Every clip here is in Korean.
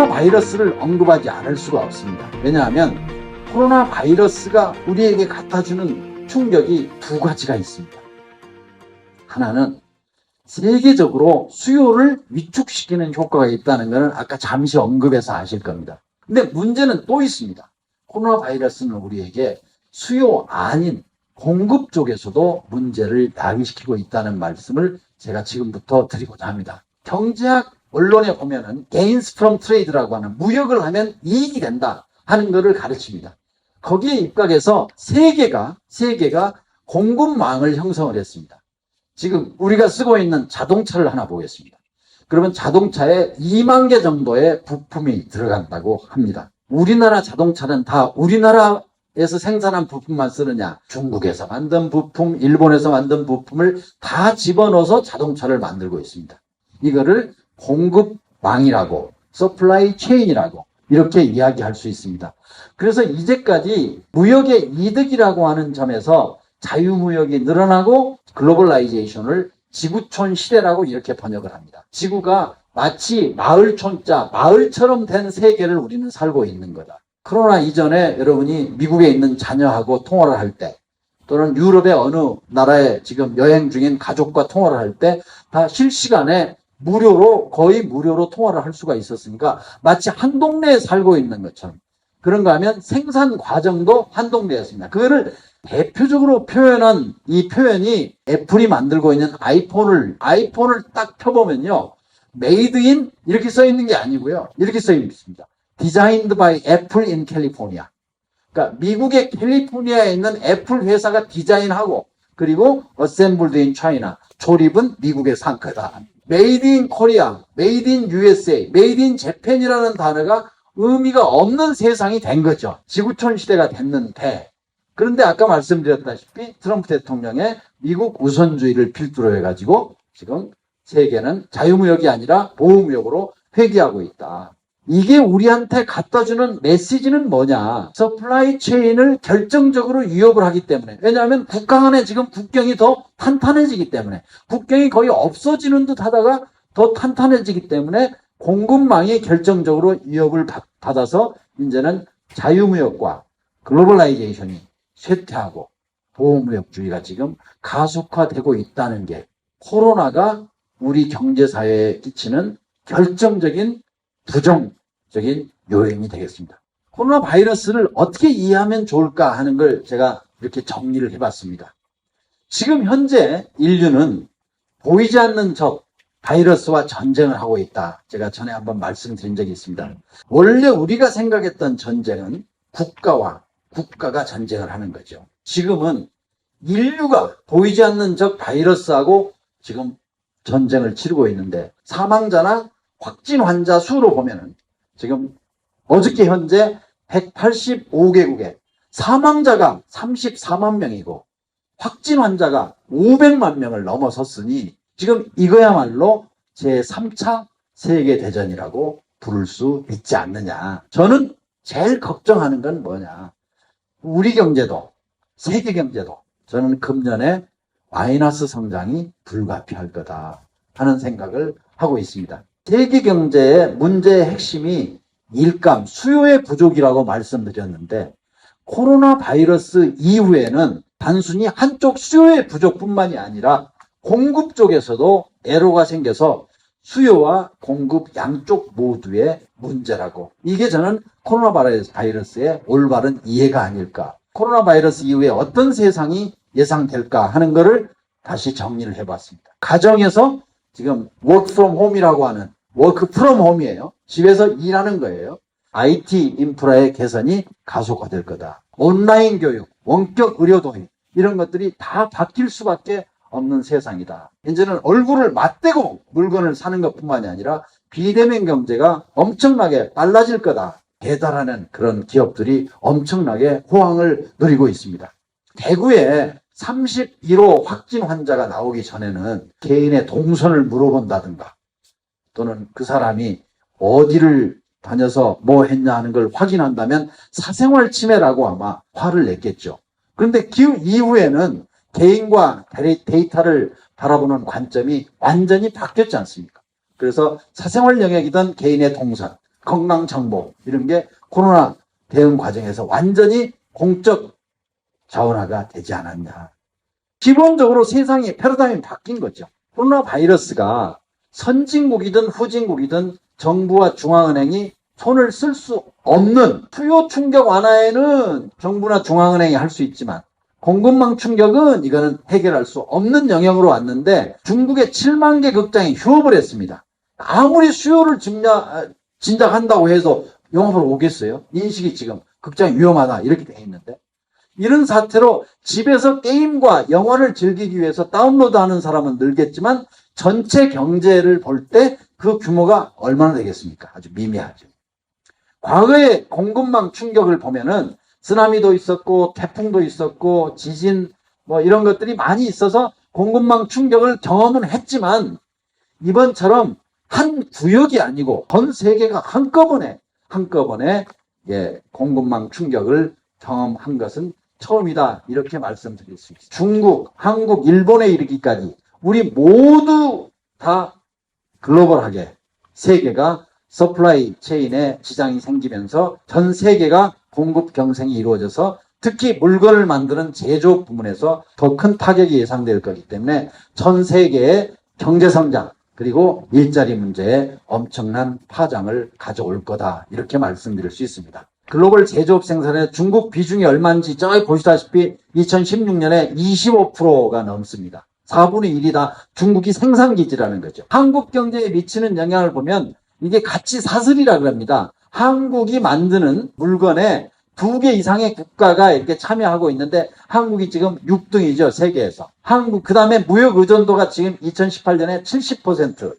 코로나 바이러스를 언급하지 않을 수가 없습니다. 왜냐하면 코로나 바이러스가 우리에게 갖다주는 충격이 두 가지가 있습니다. 하나는 세계적으로 수요를 위축시키는 효과가 있다는 것은 아까 잠시 언급해서 아실 겁니다. 근데 문제는 또 있습니다. 코로나 바이러스는 우리에게 수요 아닌 공급 쪽에서도 문제를 야기시키고 있다는 말씀을 제가 지금부터 드리고자 합니다. 경제학 언론에 보면은 gains from trade라고 하는 무역을 하면 이익이 된다 하는 것을 가르칩니다. 거기에 입각해서 세계가 공급망을 형성을 했습니다. 지금 우리가 쓰고 있는 자동차를 하나 보겠습니다. 그러면 자동차에 2만 개 정도의 부품이 들어간다고 합니다. 우리나라 자동차는 다 우리나라에서 생산한 부품만 쓰느냐? 중국에서 만든 부품, 일본에서 만든 부품을 다 집어넣어서 자동차를 만들고 있습니다. 이거를 공급망이라고, 서플라이 체인이라고 이렇게 이야기할 수 있습니다. 그래서 이제까지 무역의 이득이라고 하는 점에서 자유무역이 늘어나고 글로벌라이제이션을 지구촌 시대라고 이렇게 번역을 합니다. 지구가 마치 마을처럼 된 세계를 우리는 살고 있는 거다. 코로나 이전에 여러분이 미국에 있는 자녀하고 통화를 할 때, 또는 유럽의 어느 나라에 지금 여행 중인 가족과 통화를 할 때 다 실시간에 거의 무료로 통화를 할 수가 있었으니까 마치 한 동네에 살고 있는 것처럼. 그런가 하면 생산 과정도 한 동네였습니다. 그거를 대표적으로 표현한 이 표현이 애플이 만들고 있는 아이폰을 딱 펴보면요. Made in 이렇게 써 있는 게 아니고요. 이렇게 써 있습니다. Designed by Apple in California. 그러니까 미국의 캘리포니아에 있는 애플 회사가 디자인하고 그리고 Assembled in China. 조립은 미국에서 한 거다. Made in Korea, Made in USA, Made in Japan이라는 단어가 의미가 없는 세상이 된 거죠. 지구촌 시대가 됐는데 그런데 아까 말씀드렸다시피 트럼프 대통령의 미국 우선주의를 필두로 해가지고 지금 세계는 자유무역이 아니라 보호무역으로 회귀하고 있다. 이게 우리한테 갖다주는 메시지는 뭐냐? 서플라이 체인을 결정적으로 위협을 하기 때문에. 왜냐하면 국가 간에 지금 국경이 더 탄탄해지기 때문에. 국경이 거의 없어지는 듯 하다가 더 탄탄해지기 때문에 공급망이 결정적으로 위협을 받아서 이제는 자유무역과 글로벌라이제이션이 쇠퇴하고 보호무역주의가 지금 가속화되고 있다는 게 코로나가 우리 경제사회에 끼치는 결정적인 부정적인 요인이 되겠습니다. 코로나 바이러스를 어떻게 이해하면 좋을까 하는 걸 제가 이렇게 정리를 해봤습니다. 지금 현재 인류는 보이지 않는 적 바이러스와 전쟁을 하고 있다. 제가 전에 한번 말씀드린 적이 있습니다. 원래 우리가 생각했던 전쟁은 국가가 전쟁을 하는 거죠. 지금은 인류가 보이지 않는 적 바이러스하고 지금 전쟁을 치르고 있는데 사망자나 확진 환자 수로 보면은 지금 어저께 현재 185개국에 사망자가 34만 명이고 확진 환자가 500만 명을 넘어섰으니 지금 이거야말로 제3차 세계대전이라고 부를 수 있지 않느냐. 저는 제일 걱정하는 건 뭐냐. 우리 경제도 세계 경제도 저는 금년에 마이너스 성장이 불가피할 거다 하는 생각을 하고 있습니다. 세계 경제의 문제의 핵심이 일감, 수요의 부족이라고 말씀드렸는데 코로나 바이러스 이후에는 단순히 한쪽 수요의 부족뿐만이 아니라 공급 쪽에서도 애로가 생겨서 수요와 공급 양쪽 모두의 문제라고. 이게 저는 코로나 바이러스의 올바른 이해가 아닐까. 코로나 바이러스 이후에 어떤 세상이 예상될까 하는 거를 다시 정리를 해봤습니다. 가정에서 지금 work from home이라고 하는 work from home이에요. 집에서 일하는 거예요. IT 인프라의 개선이 가속화될 거다. 온라인 교육, 원격 의료 도입 이런 것들이 다 바뀔 수밖에 없는 세상이다. 이제는 얼굴을 맞대고 물건을 사는 것뿐만이 아니라 비대면 경제가 엄청나게 빨라질 거다. 배달하는 그런 기업들이 엄청나게 호황을 누리고 있습니다. 대구에 31호 확진 환자가 나오기 전에는 개인의 동선을 물어본다든가 또는 그 사람이 어디를 다녀서 뭐 했냐 하는 걸 확인한다면 사생활 침해라고 아마 화를 냈겠죠. 그런데 그 이후에는 개인과 데이터를 바라보는 관점이 완전히 바뀌었지 않습니까? 그래서 사생활 영역이든 개인의 동선, 건강정보 이런 게 코로나 대응 과정에서 완전히 공적 자원화가 되지 않았냐. 기본적으로 세상의 패러다임이 바뀐 거죠. 코로나 바이러스가 선진국이든 후진국이든 정부와 중앙은행이 손을 쓸 수 없는 수요 충격 완화에는 정부나 중앙은행이 할 수 있지만 공급망 충격은 이거는 해결할 수 없는 영역으로 왔는데 중국의 7만 개 극장이 휴업을 했습니다. 아무리 수요를 진작한다고 해서 영업을 오겠어요? 인식이 지금 극장이 위험하다 이렇게 돼 있는데 이런 사태로 집에서 게임과 영화를 즐기기 위해서 다운로드하는 사람은 늘겠지만 전체 경제를 볼 때 그 규모가 얼마나 되겠습니까? 아주 미미하죠. 과거의 공급망 충격을 보면은 쓰나미도 있었고 태풍도 있었고 지진 뭐 이런 것들이 많이 있어서 공급망 충격을 경험은 했지만 이번처럼 한 구역이 아니고 전 세계가 한꺼번에 공급망 충격을 경험한 것은 처음이다 이렇게 말씀드릴 수 있습니다. 중국, 한국, 일본에 이르기까지 우리 모두 다 글로벌하게 세계가 서플라이 체인에 지장이 생기면서 전 세계가 공급 경쟁이 이루어져서 특히 물건을 만드는 제조업 부문에서 더 큰 타격이 예상될 거기 때문에 전 세계의 경제성장 그리고 일자리 문제에 엄청난 파장을 가져올 거다 이렇게 말씀드릴 수 있습니다. 글로벌 제조업 생산의 중국 비중이 얼마인지 저기 보시다시피 2016년에 25%가 넘습니다. 4분의 1이 다 중국이 생산기지라는 거죠. 한국 경제에 미치는 영향을 보면 이게 가치 사슬이라고 합니다. 한국이 만드는 물건에 2개 이상의 국가가 이렇게 참여하고 있는데 한국이 지금 6등이죠. 세계에서. 그 다음에 무역 의존도가 지금 2018년에 70%.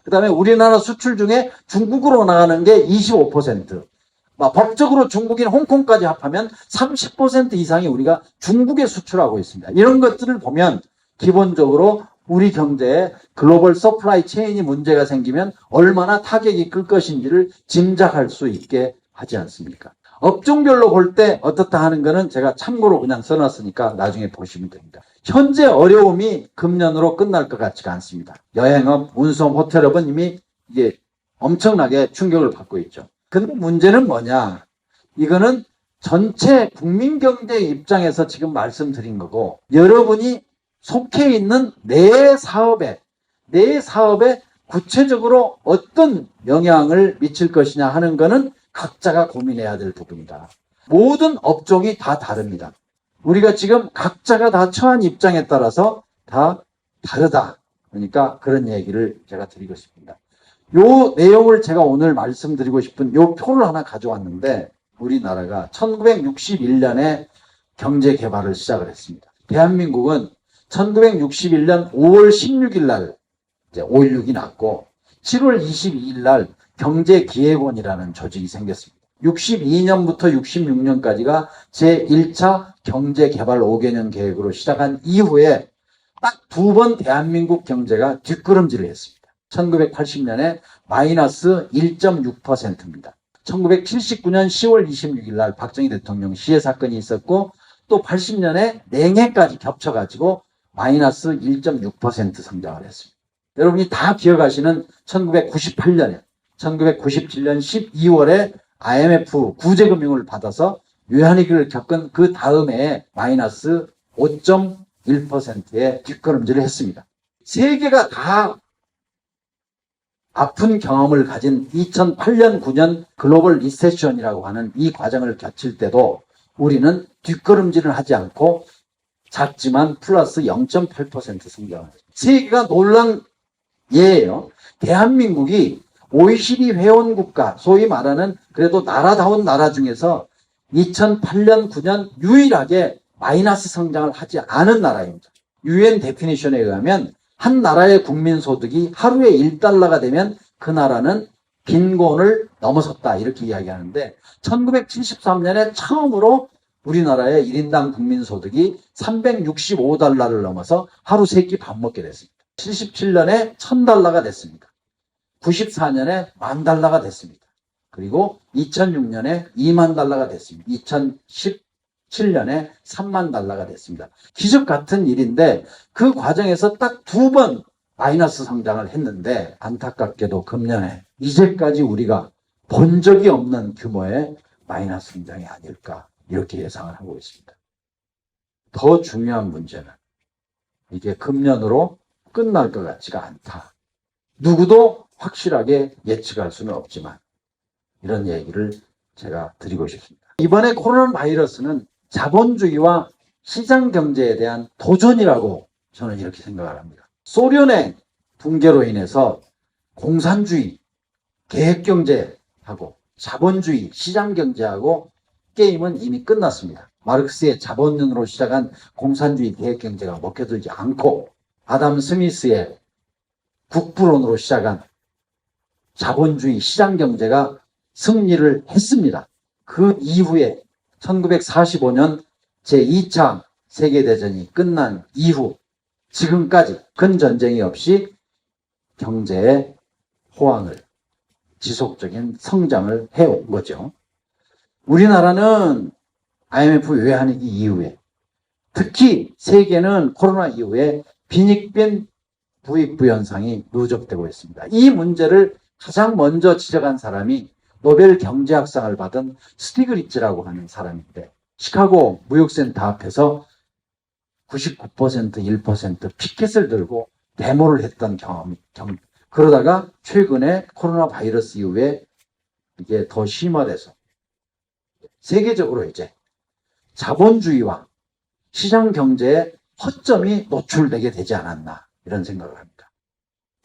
그 다음에 우리나라 수출 중에 중국으로 나가는 게 25%. 법적으로 중국인 홍콩까지 합하면 30% 이상이 우리가 중국에 수출하고 있습니다. 이런 것들을 보면 기본적으로 우리 경제에 글로벌 서플라이 체인이 문제가 생기면 얼마나 타격이 클 것인지를 짐작할 수 있게 하지 않습니까? 업종별로 볼 때 어떻다 하는 거는 제가 참고로 그냥 써놨으니까 나중에 보시면 됩니다. 현재 어려움이 금년으로 끝날 것 같지가 않습니다. 여행업, 운수업, 호텔업은 이미 이게 엄청나게 충격을 받고 있죠. 근데 문제는 뭐냐? 이거는 전체 국민 경제 입장에서 지금 말씀드린 거고 여러분이 속해 있는 내 사업에 구체적으로 어떤 영향을 미칠 것이냐 하는 거는 각자가 고민해야 될 부분이다. 모든 업종이 다 다릅니다. 우리가 지금 각자가 다 처한 입장에 따라서 다 다르다. 그러니까 그런 얘기를 제가 드리고 싶습니다. 요 내용을 제가 오늘 말씀드리고 싶은 요 표를 하나 가져왔는데 우리나라가 1961년에 경제 개발을 시작을 했습니다. 대한민국은 1961년 5월 16일 날 이제 5.16이 났고 7월 22일 날 경제기획원이라는 조직이 생겼습니다. 62년부터 66년까지가 제1차 경제개발 5개년 계획으로 시작한 이후에 딱 2번 대한민국 경제가 뒷걸음질을 했습니다. 1980년에 마이너스 1.6%입니다. 1979년 10월 26일 날 박정희 대통령 시해 사건이 있었고 또 80년에 냉해까지 겹쳐가지고 마이너스 1.6% 성장을 했습니다. 여러분이 다 기억하시는 1997년 12월에 IMF 구제금융을 받아서 외환위기를 겪은 그 다음에 마이너스 5.1%의 뒷걸음질을 했습니다. 세계가 다 아픈 경험을 가진 2008년 9년 글로벌 리세션이라고 하는 이 과정을 겪을 때도 우리는 뒷걸음질을 하지 않고 작지만 플러스 0.8% 성장을 했습니다. 세계가 놀란 예예요. 대한민국이 OECD 회원국가, 소위 말하는 그래도 나라다운 나라 중에서 2008년, 9년 유일하게 마이너스 성장을 하지 않은 나라입니다. UN 데피니션에 의하면 한 나라의 국민소득이 하루에 1달러가 되면 그 나라는 빈곤을 넘어섰다 이렇게 이야기하는데 1973년에 처음으로 우리나라의 1인당 국민소득이 365달러를 넘어서 하루 3끼 밥 먹게 됐습니다. 77년에 1000달러가 됐습니다. 94년에 10,000달러가 됐습니다. 그리고 2006년에 20,000달러가 됐습니다. 2017년에 30,000달러가 됐습니다. 기적 같은 일인데 그 과정에서 딱 2번 마이너스 성장을 했는데 안타깝게도 금년에 이제까지 우리가 본 적이 없는 규모의 마이너스 성장이 아닐까 이렇게 예상을 하고 있습니다. 더 중요한 문제는 이게 금년으로 끝날 것 같지가 않다. 누구도 확실하게 예측할 수는 없지만 이런 얘기를 제가 드리고 싶습니다. 이번에 코로나 바이러스는 자본주의와 시장 경제에 대한 도전이라고 저는 이렇게 생각을 합니다. 소련의 붕괴로 인해서 공산주의, 계획경제하고 자본주의, 시장경제하고 게임은 이미 끝났습니다. 마르크스의 자본론으로 시작한 공산주의 계획경제가 먹혀들지 않고 아담 스미스의 국부론으로 시작한 자본주의 시장경제가 승리를 했습니다. 그 이후에 1945년 제2차 세계대전이 끝난 이후 지금까지 큰 전쟁이 없이 경제의 호황을, 지속적인 성장을 해온 거죠. 우리나라는 IMF 외환위기 이후에 특히 세계는 코로나 이후에 빈익빈 부익부 현상이 누적되고 있습니다. 이 문제를 가장 먼저 지적한 사람이 노벨 경제학상을 받은 스티그리츠라고 하는 사람인데 시카고 무역센터 앞에서 99% 1% 피켓을 들고 데모를 했던 그러다가 최근에 코로나 바이러스 이후에 이게 더 심화돼서 세계적으로 이제 자본주의와 시장 경제의 허점이 노출되게 되지 않았나 이런 생각을 합니다.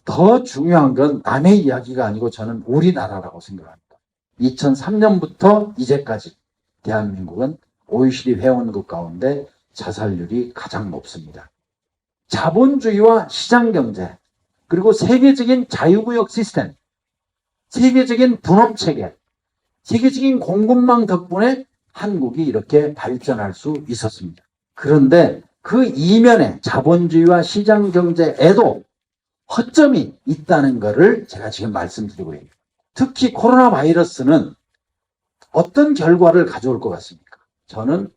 더 중요한 건 남의 이야기가 아니고 저는 우리나라라고 생각합니다. 2003년부터 이제까지 대한민국은 OECD 회원국 가운데 자살률이 가장 높습니다. 자본주의와 시장경제 그리고 세계적인 자유무역 시스템, 세계적인 분업체계, 세계적인 공급망 덕분에 한국이 이렇게 발전할 수 있었습니다. 그런데 그 이면에 자본주의와 시장경제에도 허점이 있다는 것을 제가 지금 말씀드리고 있습니다. 특히 코로나 바이러스는 어떤 결과를 가져올 것 같습니까? 저는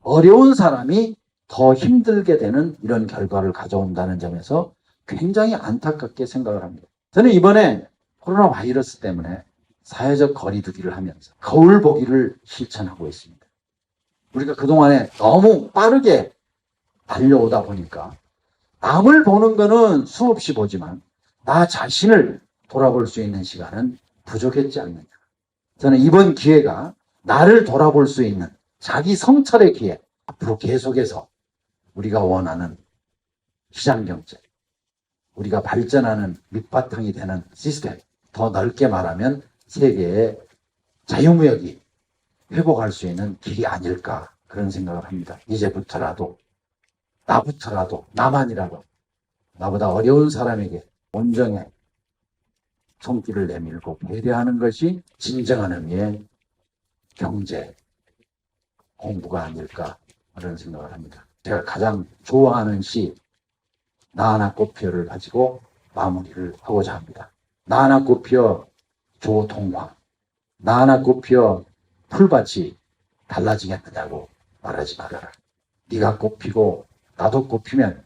어려운 사람이 더 힘들게 되는 이런 결과를 가져온다는 점에서 굉장히 안타깝게 생각을 합니다. 저는 이번에 코로나 바이러스 때문에 사회적 거리두기를 하면서 거울 보기를 실천하고 있습니다. 우리가 그동안에 너무 빠르게 달려오다 보니까 남을 보는 거는 수없이 보지만 나 자신을 돌아볼 수 있는 시간은 부족했지 않느냐. 저는 이번 기회가 나를 돌아볼 수 있는 자기 성찰의 기회, 앞으로 계속해서 우리가 원하는 시장경제, 우리가 발전하는 밑바탕이 되는 시스템, 더 넓게 말하면 세계의 자유무역이 회복할 수 있는 길이 아닐까 그런 생각을 합니다. 이제부터라도 나부터라도 나만이라도 나보다 어려운 사람에게 온정의 손길을 내밀고 배려하는 것이 진정한 의미의 경제 공부가 아닐까 그런 생각을 합니다. 제가 가장 좋아하는 시 나 하나 꽃피어를 가지고 마무리를 하고자 합니다. 나 하나 꽃피어 조동화, 나 하나 꽃피어 풀밭이 달라지겠느냐고 말하지 말아라. 네가 꽃피고 나도 꽃피면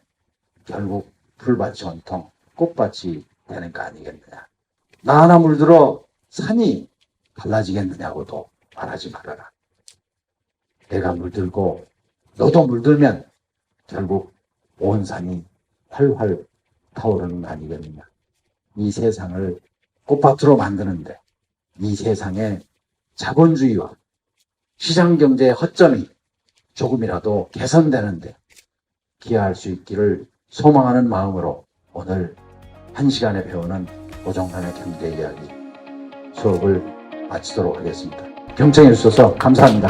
결국 풀밭이 온통 꽃밭이 되는 거 아니겠느냐. 나 하나 물들어 산이 달라지겠느냐고도 말하지 말아라. 내가 물들고 너도 물들면 결국 온 산이 활활 타오르는 거 아니겠느냐. 이 세상을 꽃밭으로 만드는데 이 세상의 자본주의와 시장경제의 허점이 조금이라도 개선되는데 기여할 수 있기를 소망하는 마음으로 오늘 1시간에 배우는 오정환의 경제 이야기 수업을 마치도록 하겠습니다. 경청해 주셔서 감사합니다.